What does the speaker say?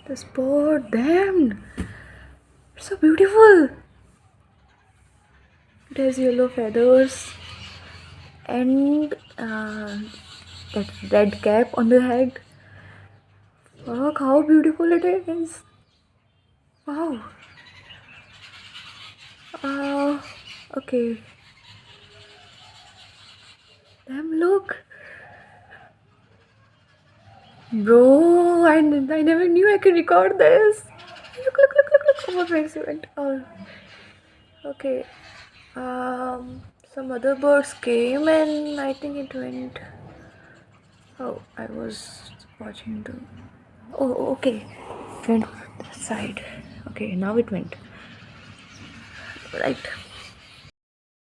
The spot, damn, it's so beautiful. It has yellow feathers and that red cap on the head. Look how beautiful it is. Wow. Uh, okay. Damn, look. Bro, I never knew I could record this. Look. Oh, my face went. Oh, okay. Some other birds came and I think it went. Oh, I was watching the. Oh, okay. It went this side. Okay, now it went. Right.